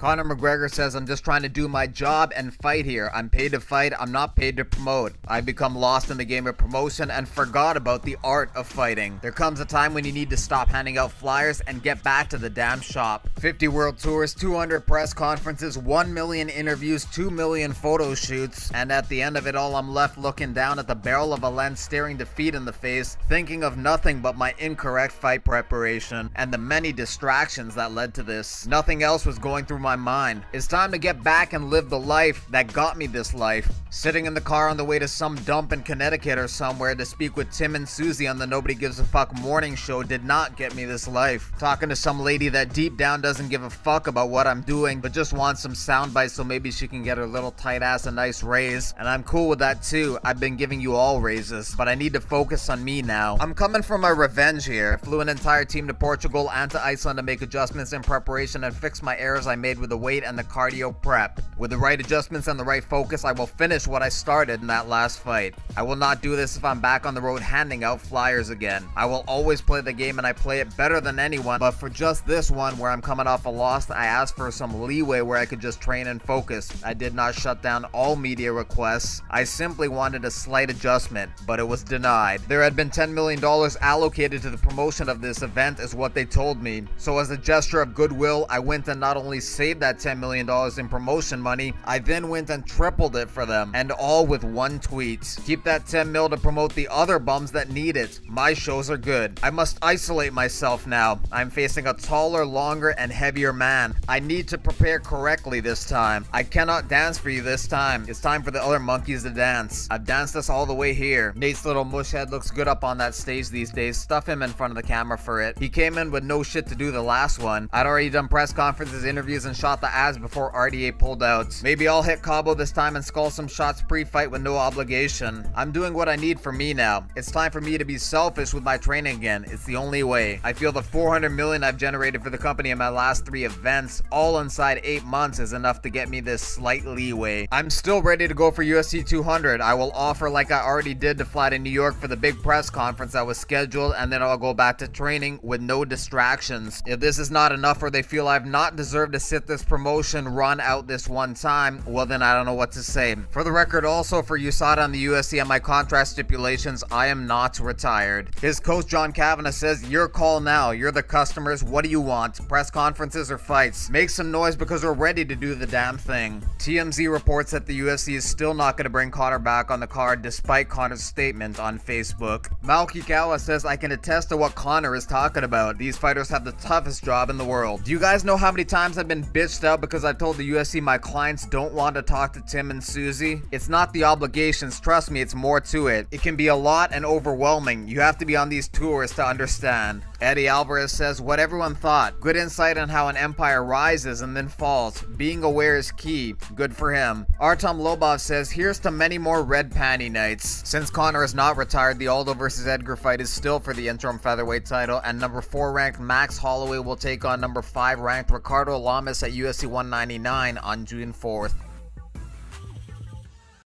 Conor McGregor says, I'm just trying to do my job and fight here. I'm paid to fight, I'm not paid to promote. I've become lost in the game of promotion and forgot about the art of fighting. There comes a time when you need to stop handing out flyers and get back to the damn shop. 50 world tours, 200 press conferences, 1 million interviews, 2 million photo shoots, and at the end of it all, I'm left looking down at the barrel of a lens, staring defeat in the face, thinking of nothing but my incorrect fight preparation and the many distractions that led to this. Nothing else was going through my mind. It's time to get back and live the life that got me this life. Sitting in the car on the way to some dump in Connecticut or somewhere to speak with Tim and Susie on the Nobody Gives a Fuck morning show did not get me this life. Talking to some lady that deep down doesn't give a fuck about what I'm doing, but just wants some sound bites so maybe she can get her little tight ass a nice raise. And I'm cool with that too. I've been giving you all raises, but I need to focus on me now. I'm coming for my revenge here. Flew an entire team to Portugal and to Iceland to make adjustments in preparation and fix my errors I made with the weight and the cardio prep. With the right adjustments and the right focus, I will finish what I started in that last fight. I will not do this if I'm back on the road handing out flyers again. I will always play the game and I play it better than anyone, but for just this one where I'm coming off a loss, I asked for some leeway where I could just train and focus. I did not shut down all media requests. I simply wanted a slight adjustment, but it was denied. There had been $10 million allocated to the promotion of this event is what they told me. So as a gesture of goodwill, I went and not only saved that $10 million in promotion money, I then went and tripled it for them, and all with one tweet. Keep that 10 mil to promote the other bums that need it. My shows are good. I must isolate myself now. I'm facing a taller, longer, and heavier man. I need to prepare correctly this time. I cannot dance for you this time. It's time for the other monkeys to dance. I've danced us all the way here. Nate's little mush head looks good up on that stage these days. Stuff him in front of the camera for it. He came in with no shit to do the last one. I'd already done press conferences, interviews, and shot the ads before RDA pulled out. Maybe I'll hit Cabo this time and skull some shots pre-fight with no obligation. I'm doing what I need for me now. It's time for me to be selfish with my training again. It's the only way. I feel the $400 million I've generated for the company in my last 3 events, all inside 8 months, is enough to get me this slight leeway. I'm still ready to go for UFC 200. I will offer like I already did to fly to New York for the big press conference that was scheduled, and then I'll go back to training with no distractions. If this is not enough or they feel I've not deserved to sit this promotion run out this one time, well then I don't know what to say. For the record also, for USADA and the UFC and my contract stipulations, I am not retired. His coach John Kavanagh says, your call now, you're the customers, what do you want? Press conferences or fights? Make some noise because we're ready to do the damn thing. TMZ reports that the UFC is still not going to bring Conor back on the card despite Conor's statement on Facebook. Malkikawa says, I can attest to what Conor is talking about. These fighters have the toughest job in the world. Do you guys know how many times I've been bitched out because I've told the UFC my clients don't want to talk to Tim and Susie? It's not the obligations, trust me, it's more to it. It can be a lot and overwhelming. You have to be on these tours to understand. Eddie Alvarez says, what everyone thought. Good insight on how an empire rises and then falls. Being aware is key. Good for him. Artem Lobov says, here's to many more red panty nights. Since Conor is not retired, the Aldo vs. Edgar fight is still for the interim featherweight title, and number 4 ranked Max Holloway will take on number 5 ranked Ricardo Lamas at UFC 199 on June 4th.